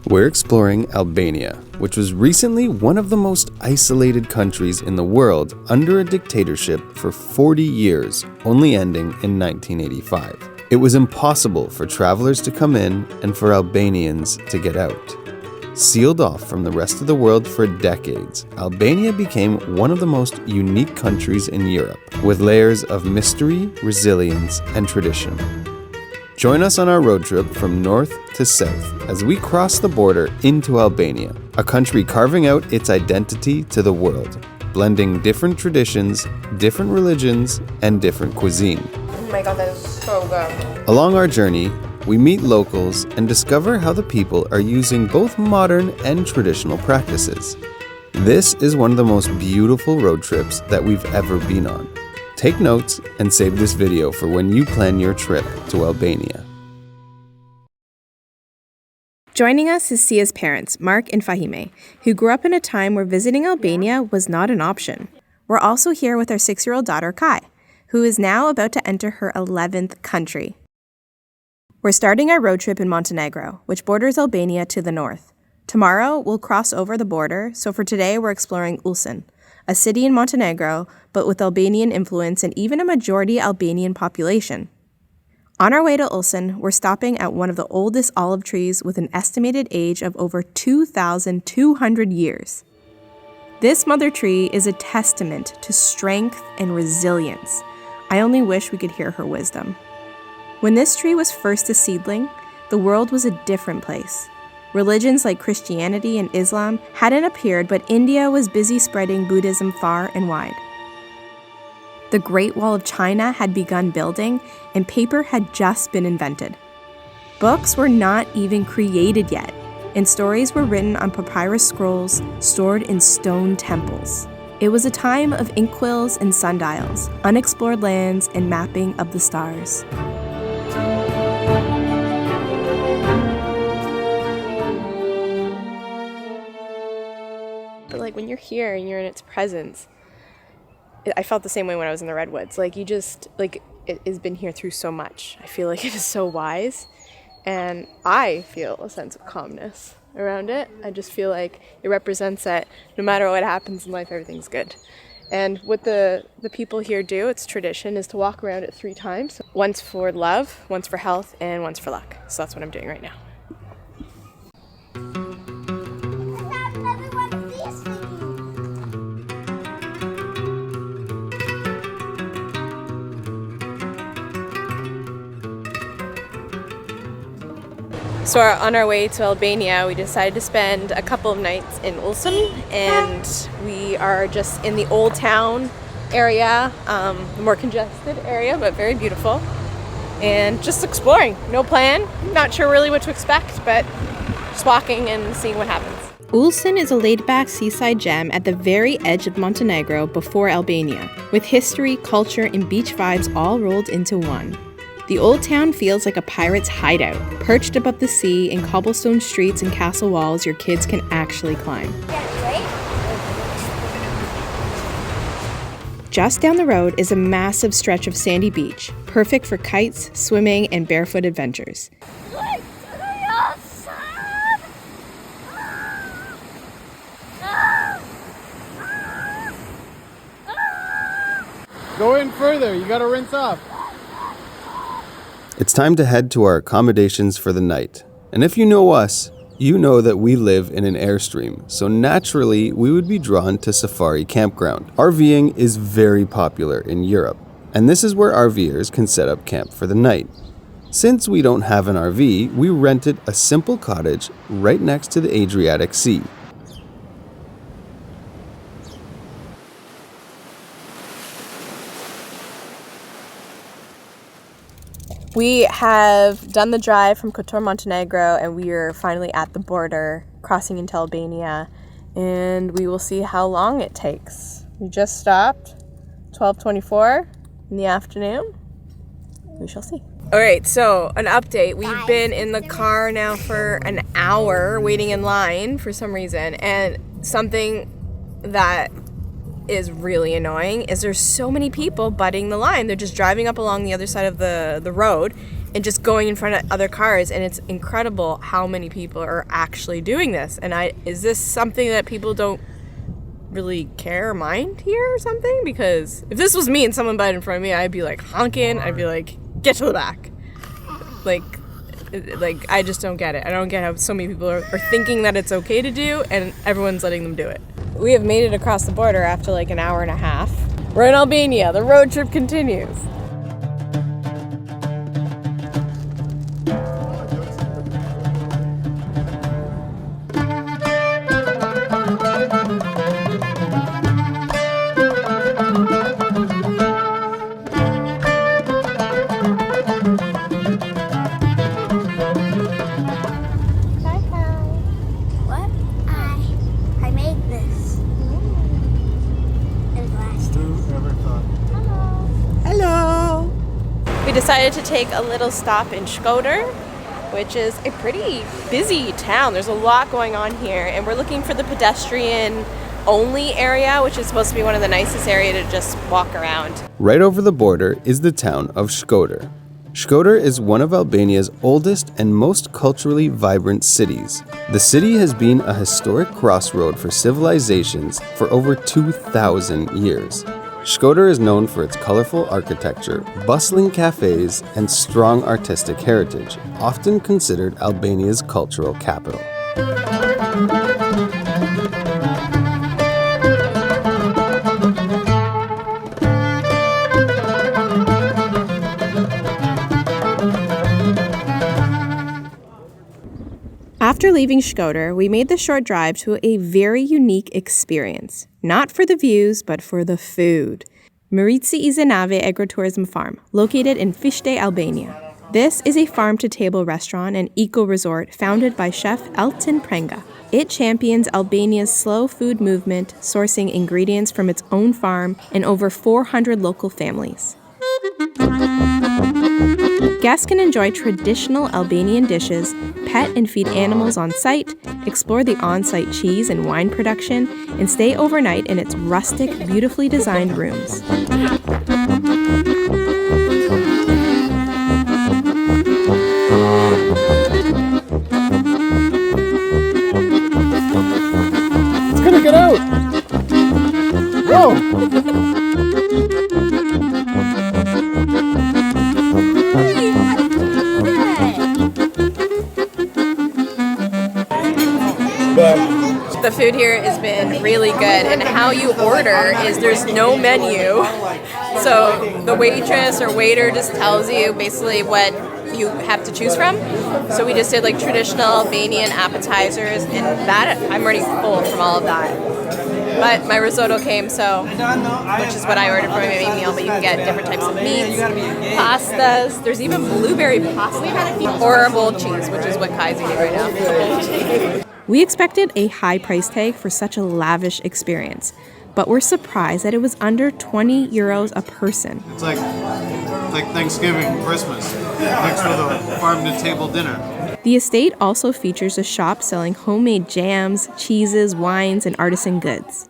We're exploring Albania, which was recently one of the most isolated countries in the world under a dictatorship for 40 years, only ending in 1985. It was impossible for travelers to come in and for Albanians to get out. Sealed off from the rest of the world for decades, Albania became one of the most unique countries in Europe, with layers of mystery, resilience, and tradition. Join us on our road trip from north to south as we cross the border into Albania, a country carving out its identity to the world, blending different traditions, different religions, and different cuisine. Oh my god, that is so good. Along our journey, we meet locals and discover how the people are using both modern and traditional practices. This is one of the most beautiful road trips that we've ever been on. Take notes and save this video for when you plan your trip to Albania. Joining us is Sia's parents, Mark and Fahime, who grew up in a time where visiting Albania was not an option. We're also here with our 6-year-old daughter, Kai, who is now about to enter her 11th country. We're starting our road trip in Montenegro, which borders Albania to the north. Tomorrow, we'll cross over the border, so for today, we're exploring Ulcinj, a city in Montenegro, but with Albanian influence and even a majority Albanian population. On our way to Ulcinj, we're stopping at one of the oldest olive trees with an estimated age of over 2,200 years. This mother tree is a testament to strength and resilience. I only wish we could hear her wisdom. When this tree was first a seedling, the world was a different place. Religions like Christianity and Islam hadn't appeared, but India was busy spreading Buddhism far and wide. The Great Wall of China had begun building, and paper had just been invented. Books were not even created yet, and stories were written on papyrus scrolls stored in stone temples. It was a time of inkwells and sundials, unexplored lands, and mapping of the stars. But like when you're here and you're in its presence, I felt the same way when I was in the redwoods. Like you just, like it has been here through so much. I feel like it is so wise, and I feel a sense of calmness around it. I just feel like it represents that no matter what happens in life, everything's good. And what the people here do, it's tradition, is to walk around it 3 times. Once for love, once for health, and once for luck. So that's what I'm doing right now. So on our way to Albania, we decided to spend a couple of nights in Ulcinj, and we are just in the old town area, the more congested area, but very beautiful, and just exploring. No plan, not sure really what to expect, but just walking and seeing what happens. Ulcinj is a laid-back seaside gem at the very edge of Montenegro before Albania, with history, culture, and beach vibes all rolled into one. The old town feels like a pirate's hideout, perched above the sea in cobblestone streets and castle walls your kids can actually climb. Just down the road is a massive stretch of sandy beach, perfect for kites, swimming, and barefoot adventures. Go in further, you gotta rinse off. It's time to head to our accommodations for the night. And if you know us, you know that we live in an Airstream, so naturally we would be drawn to Safari Campground. RVing is very popular in Europe, and this is where RVers can set up camp for the night. Since we don't have an RV, we rented a simple cottage right next to the Adriatic Sea. We have done the drive from Kotor, Montenegro, and we are finally at the border, crossing into Albania, and we will see how long it takes. We just stopped, 12:24 in the afternoon. We shall see. All right, so an update. We've been in the car now for an hour waiting in line for some reason, and something that is really annoying is there's so many people butting the line. They're just driving up along the other side of the road, and just going in front of other cars, and it's incredible how many people are actually doing this. And is this something that people don't really care or mind here or something? Because if this was me and someone butted in front of me, I'd be like honking, I'd be like, get to the back. Like I just don't get it. I don't get how so many people are thinking that it's okay to do, and everyone's letting them do it. We have made it across the border after like an hour and a half. We're in Albania. The road trip continues. Decided to take a little stop in Shkoder, which is a pretty busy town. There's a lot going on here, and we're looking for the pedestrian only area, which is supposed to be one of the nicest areas to just walk around. Right over the border is the town of Shkoder. Shkoder is one of Albania's oldest and most culturally vibrant cities. The city has been a historic crossroad for civilizations for over 2,000 years. Shkoder is known for its colorful architecture, bustling cafes, and strong artistic heritage, often considered Albania's cultural capital. After leaving Shkoder, we made the short drive to a very unique experience. Not for the views, but for the food. Marici Izenave Agrotourism Farm, located in Fishte, Albania. This is a farm-to-table restaurant and eco-resort founded by chef Ulcinj Prenga. It champions Albania's slow food movement, sourcing ingredients from its own farm and over 400 local families. Guests can enjoy traditional Albanian dishes, pet and feed animals on site, explore the on-site cheese and wine production, and stay overnight in its rustic, beautifully designed rooms. It's gonna get out! Whoa! The food here has been really good, and how you order is there's no menu. So the waitress or waiter just tells you basically what you have to choose from. So we just did like traditional Albanian appetizers, and that I'm already full from all of that. But my risotto came, which is what I ordered for my main meal, but you can get different types of meats, pastas. There's even blueberry pasta, horrible cheese, which is what Kai's eating right now. We expected a high price tag for such a lavish experience, but we're surprised that it was under 20 euros a person. It's like Thanksgiving, Christmas, mixed with a farm-to-table dinner. The estate also features a shop selling homemade jams, cheeses, wines, and artisan goods.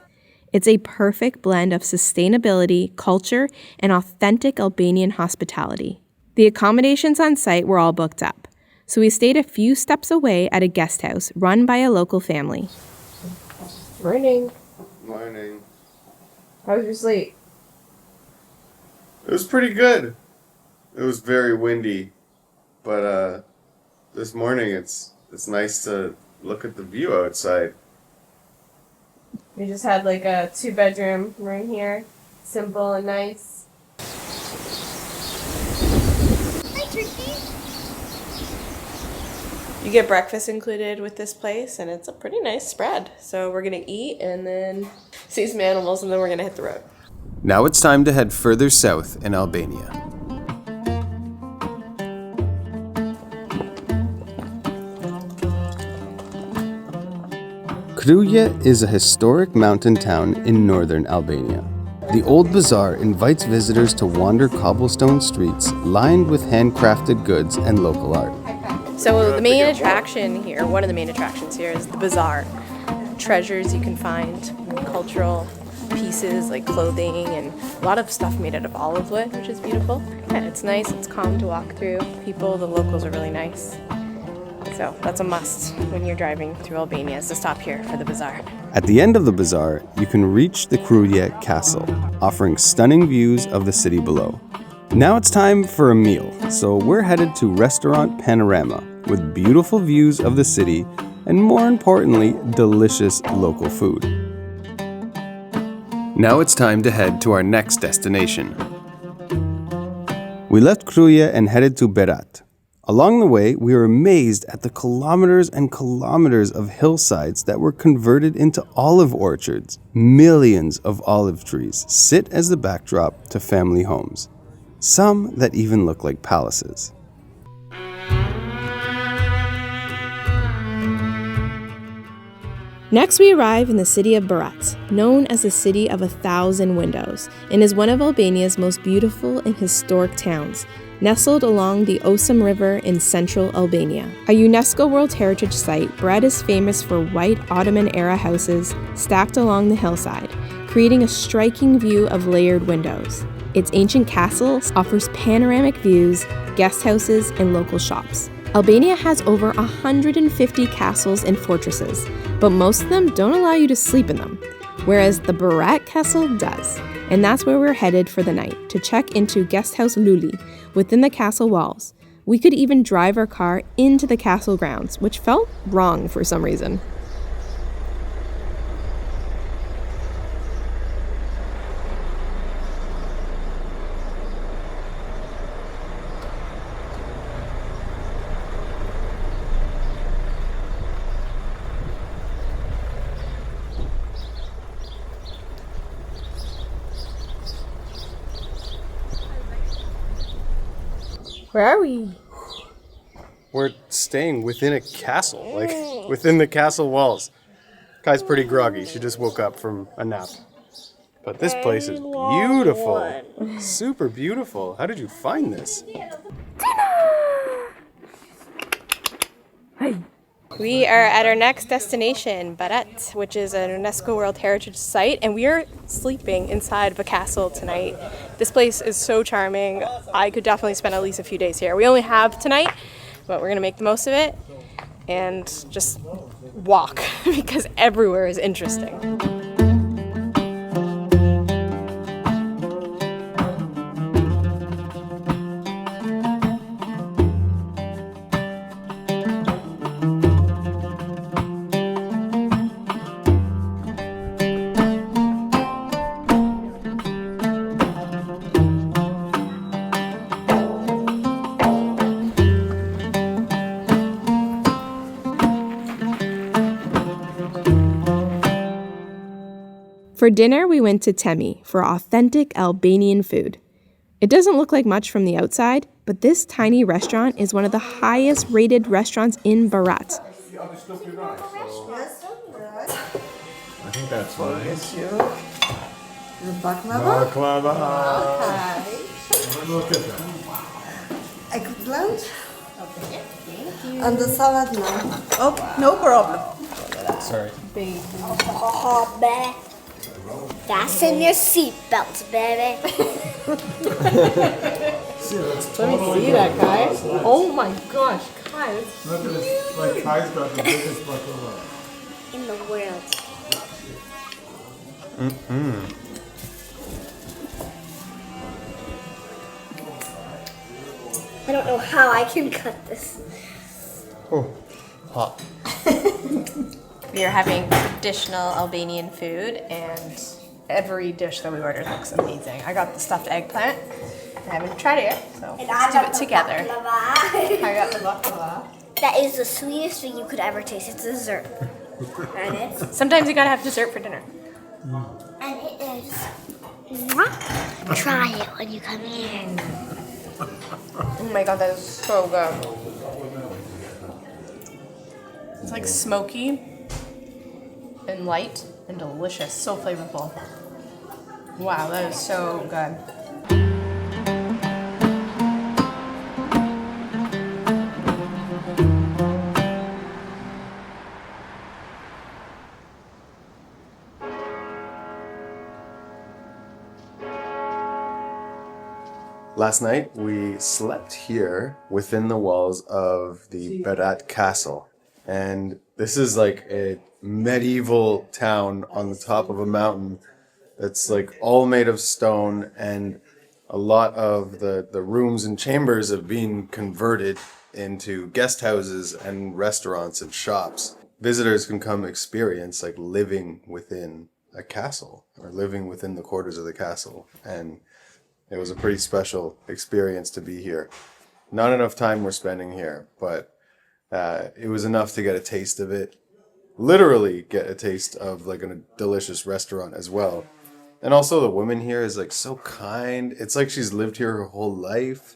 It's a perfect blend of sustainability, culture, and authentic Albanian hospitality. The accommodations on site were all booked up, so we stayed a few steps away at a guest house run by a local family. Morning. Morning. How was your sleep? It was pretty good. It was very windy, but this morning it's nice to look at the view outside. We just had like a 2-bedroom room here, simple and nice. You get breakfast included with this place, and it's a pretty nice spread. So we're gonna eat and then see some animals, and then we're gonna hit the road. Now it's time to head further south in Albania. Kruje is a historic mountain town in northern Albania. The old bazaar invites visitors to wander cobblestone streets lined with handcrafted goods and local art. So the main attraction here, one of the main attractions here, is the bazaar. Treasures you can find, cultural pieces like clothing and a lot of stuff made out of olive wood, which is beautiful. Yeah, it's nice, it's calm to walk through. People, the locals are really nice. So that's a must when you're driving through Albania, is to stop here for the bazaar. At the end of the bazaar, you can reach the Kruje castle, offering stunning views of the city below. Now it's time for a meal, so we're headed to Restaurant Panorama with beautiful views of the city and, more importantly, delicious local food. Now it's time to head to our next destination. We left Kruje and headed to Berat. Along the way, we were amazed at the kilometers and kilometers of hillsides that were converted into olive orchards. Millions of olive trees sit as the backdrop to family homes, some that even look like palaces. Next, we arrive in the city of Berat, known as the City of 1,000 Windows, and is one of Albania's most beautiful and historic towns, nestled along the Ulcinj River in central Albania. A UNESCO World Heritage Site, Berat is famous for white Ottoman-era houses stacked along the hillside, creating a striking view of layered windows. Its ancient castle offers panoramic views, guest houses, and local shops. Albania has over 150 castles and fortresses, but most of them don't allow you to sleep in them, whereas the Berat Castle does. And that's where we're headed for the night, to check into Guest House Luli within the castle walls. We could even drive our car into the castle grounds, which felt wrong for some reason. Where are we? We're staying within a castle, like within the castle walls. Kai's pretty groggy. She just woke up from a nap. But this place is beautiful. Super beautiful. How did you find this? We are at our next destination, Berat, which is a UNESCO World Heritage Site, and we are sleeping inside of a castle tonight. This place is so charming. I could definitely spend at least a few days here. We only have tonight, but we're gonna make the most of it and just walk because everywhere is interesting. For dinner, we went to Temi for authentic Albanian food. It doesn't look like much from the outside, but this tiny restaurant is one of the highest rated restaurants in Berat. I think that's nice. Baklava. Look at that. Eggplant. Okay, thank you. And the salad now. Oh, no problem. Sorry. Oh, baby. Fasten your seatbelts, baby. Let me see that, Kai. Oh my gosh, Kai. Look at this. Like Kai's got the biggest baklava In the world. I don't know how I can cut this. Oh, hot. We are having traditional Albanian food, and every dish that we ordered looks amazing. I got the stuffed eggplant. I haven't tried it yet, so let's do it together. I got the baklava. That is the sweetest thing you could ever taste. It's dessert. And it's Sometimes you gotta have dessert for dinner. and it is. Try it when you come here. Oh my god, that is so good. It's like smoky and light and delicious. So flavorful. Wow, that is so good. Last night, we slept here within the walls of the Berat Castle. And this is like a medieval town on the top of a mountain that's like all made of stone, and a lot of the rooms and chambers have been converted into guest houses and restaurants and shops. Visitors can come experience like living within a castle or living within the quarters of the castle. And it was a pretty special experience to be here. Not enough time we're spending here, but it was enough to get a taste of it. Literally get a taste of like a delicious restaurant as well. And also the woman here is like so kind. It's like she's lived here her whole life.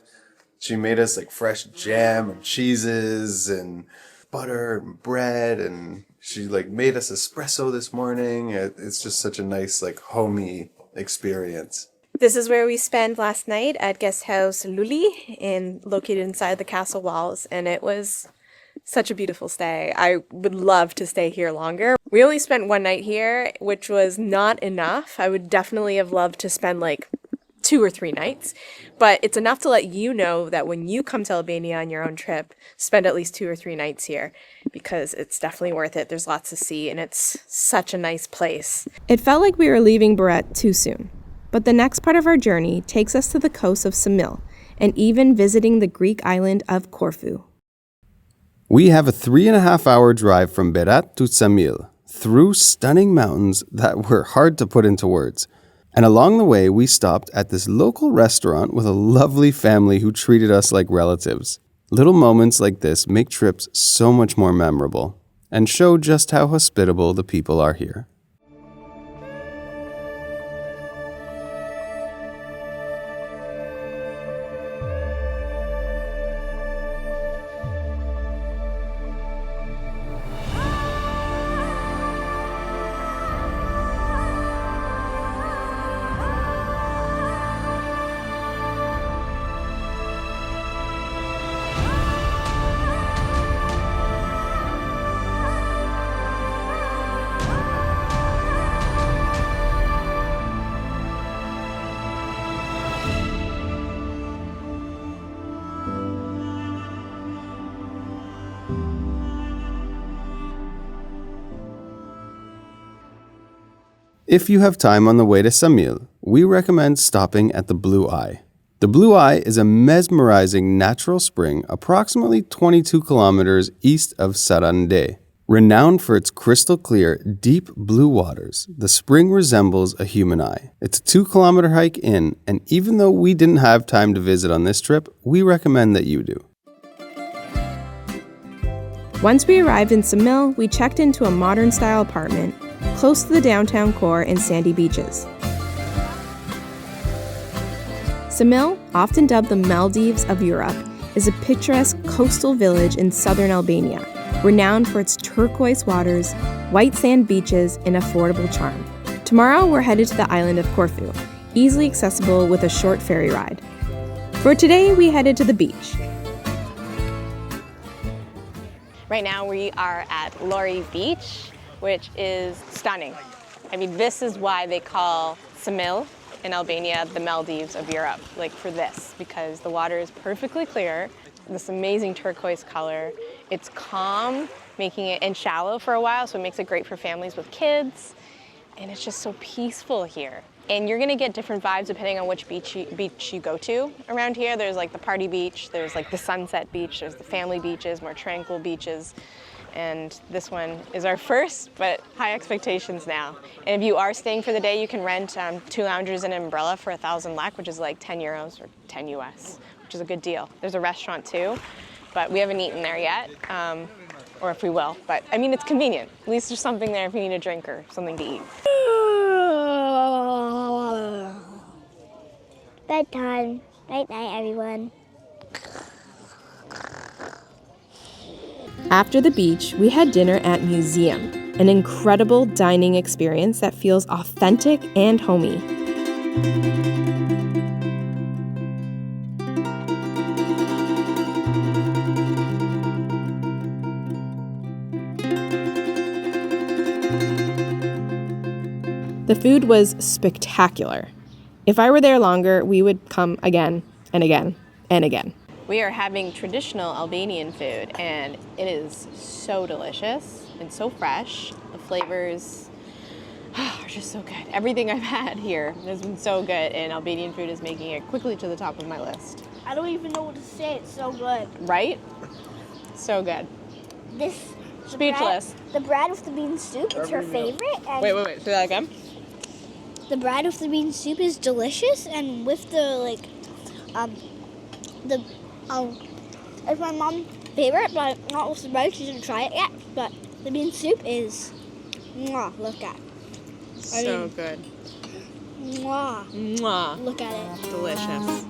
She made us like fresh jam and cheeses and butter and bread, and she like made us espresso this morning. It's just such a nice like homey experience. This is where we spent last night at guest house Luli, located inside the castle walls, and it was such a beautiful stay. I would love to stay here longer. We only spent one night here, which was not enough. I would definitely have loved to spend like 2 or 3 nights, but it's enough to let you know that when you come to Albania on your own trip, spend at least 2 or 3 nights here, because it's definitely worth it. There's lots to see, and it's such a nice place. It felt like we were leaving Berat too soon, but the next part of our journey takes us to the coast of Ksamil, and even visiting the Greek island of Corfu. We have a 3.5-hour drive from Berat to Ksamil, through stunning mountains that were hard to put into words. And along the way, we stopped at this local restaurant with a lovely family who treated us like relatives. Little moments like this make trips so much more memorable and show just how hospitable the people are here. If you have time on the way to Ksamil, we recommend stopping at the Blue Eye. The Blue Eye is a mesmerizing natural spring approximately 22 kilometers east of Sarande. Renowned for its crystal clear, deep blue waters, the spring resembles a human eye. It's a 2-kilometer hike in, and even though we didn't have time to visit on this trip, we recommend that you do. Once we arrived in Ksamil, we checked into a modern-style apartment close to the downtown core and sandy beaches. Ksamil, often dubbed the Maldives of Europe, is a picturesque coastal village in southern Albania, renowned for its turquoise waters, white sand beaches, and affordable charm. Tomorrow, we're headed to the island of Corfu, easily accessible with a short ferry ride. For today, we headed to the beach. Right now we are at Lori Beach, which is stunning. I mean, this is why they call Ksamil in Albania the Maldives of Europe, like for this, because the water is perfectly clear, this amazing turquoise color. It's calm, making it, and shallow for a while, so it makes it great for families with kids. And it's just so peaceful here. And you're gonna get different vibes depending on which beach you go to around here. There's like the party beach, there's like the sunset beach, there's the family beaches, more tranquil beaches. And this one is our first, but high expectations now. And if you are staying for the day, you can rent 2 loungers and an umbrella for 1,000 lek, which is like 10 euros or 10 US, which is a good deal. There's a restaurant too, but we haven't eaten there yet, or if we will. But I mean, it's convenient. At least there's something there if you need a drink or something to eat. Bedtime. Night night, everyone. After the beach, we had dinner at Museum, an incredible dining experience that feels authentic and homey. The food was spectacular. If I were there longer, we would come again. and again and again. We are having traditional Albanian food, and it is so delicious and so fresh. The flavors are just so good. Everything I've had here has been so good, and Albanian food is making it quickly to the top of my list. I don't even know what to say. It's so good. Right? So good. Speechless. The bread with the bean soup is her favorite. And Wait. Say that again. the bread with the bean soup is delicious, and with the it's my mom's favorite, but not with the bread. She didn't try it yet, but the bean soup is look at. So good. Mwah. Look at it. Delicious.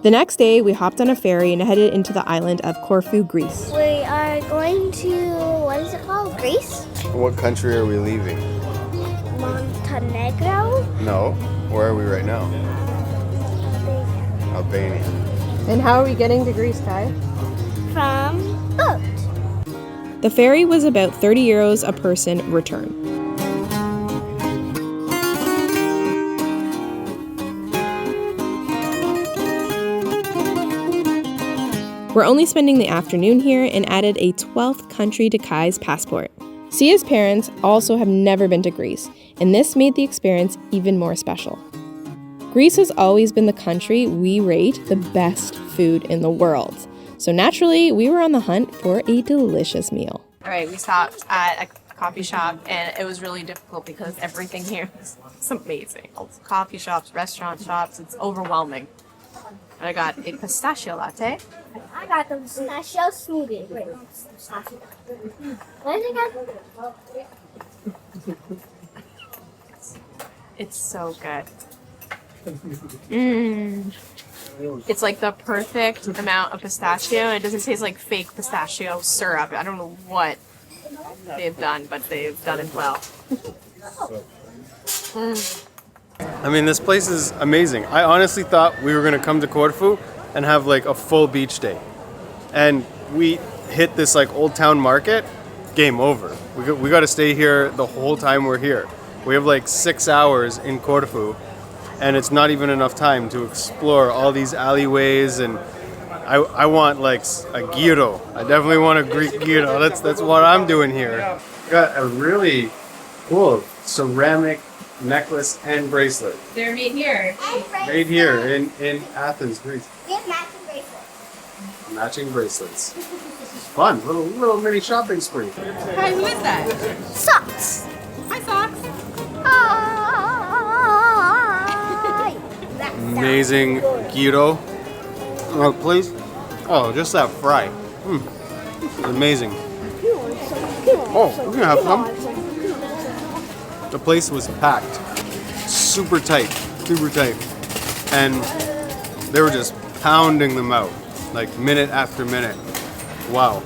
The next day, we hopped on a ferry and headed into the island of Corfu, Greece. We are going to, what is it called? Greece? What country are we leaving? Montenegro? No. Where are we right now? Albania. And how are we getting to Greece, Kai? From boat. The ferry was about 30 euros a person return. We're only spending the afternoon here and added a 12th country to Kai's passport. Sia's parents also have never been to Greece, and this made the experience even more special. Greece has always been the country we rate the best food in the world, so naturally we were on the hunt for a delicious meal. All right, we stopped at a coffee shop, and it was really difficult because everything here is amazing. Coffee shops, restaurant shops, it's overwhelming. I got a pistachio latte. I got the pistachio smoothie. Wait, no, pistachio. What is it again? It's so good. It's like the perfect amount of pistachio. It doesn't taste like fake pistachio syrup. I don't know what they've done, but they've done it well. I mean, this place is amazing. I honestly thought we were going to come to Corfu and have like a full beach day. And we hit this like old town market, game over. We got to stay here the whole time we're here. We have like 6 hours in Corfu, and it's not even enough time to explore all these alleyways. And I want like a gyro. I definitely want a Greek gyro. That's what I'm doing here. Got a really cool ceramic necklace and bracelet. They're made here. Made here in Athens, Greece. We have matching bracelets. Matching bracelets. Fun, little mini shopping spree. Hi, who is that? Socks. Hi, Socks. Hi. Amazing gyro. Oh, please. Oh, just that fry. It's amazing. Oh, we're gonna have some. The place was packed, super tight, and they were just pounding them out, like minute after minute. Wow.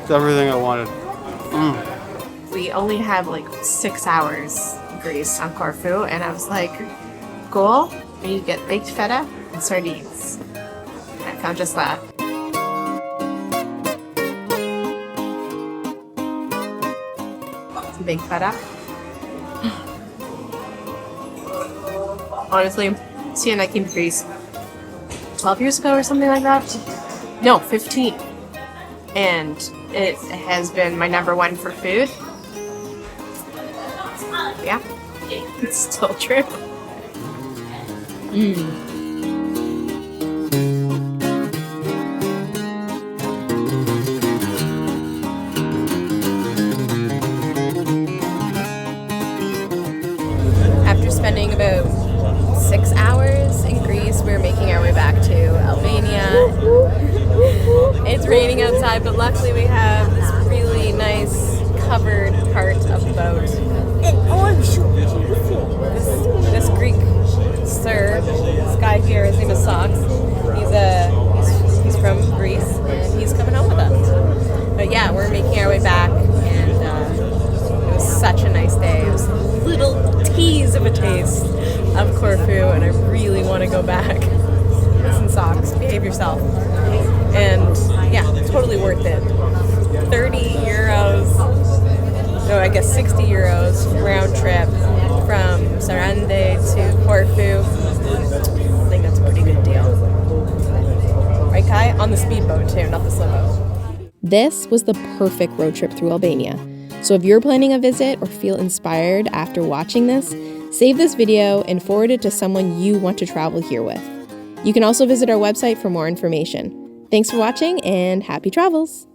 It's everything I wanted. We only have like 6 hours in Greece on Corfu, and I was like, cool. We need to get baked feta and sardines. I found just that. Some baked feta. Honestly, Sia and I came to Greece 12 years ago or something like that. No, 15. And it has been my number one for food. Yeah, it's still true. After spending about 6 hours in Greece, we're making our way back to Albania. It's raining outside, but luckily we have this really nice covered part of the boat. This Greek sir, this guy here, his name is Socks, He's from Greece, and he's coming home with us. But yeah, we're making our way back, and it was such a nice day. It was a little tease of a taste of Corfu, and I really want to go back. Listen, socks, behave yourself. And yeah, totally worth it. 30 euros, no, I guess 60 euros round trip from Sarande to Corfu. I think that's a pretty good deal. Right, Kai? On the speedboat too, not the slow boat. This was the perfect road trip through Albania. So if you're planning a visit or feel inspired after watching this, save this video and forward it to someone you want to travel here with. You can also visit our website for more information. Thanks for watching and happy travels!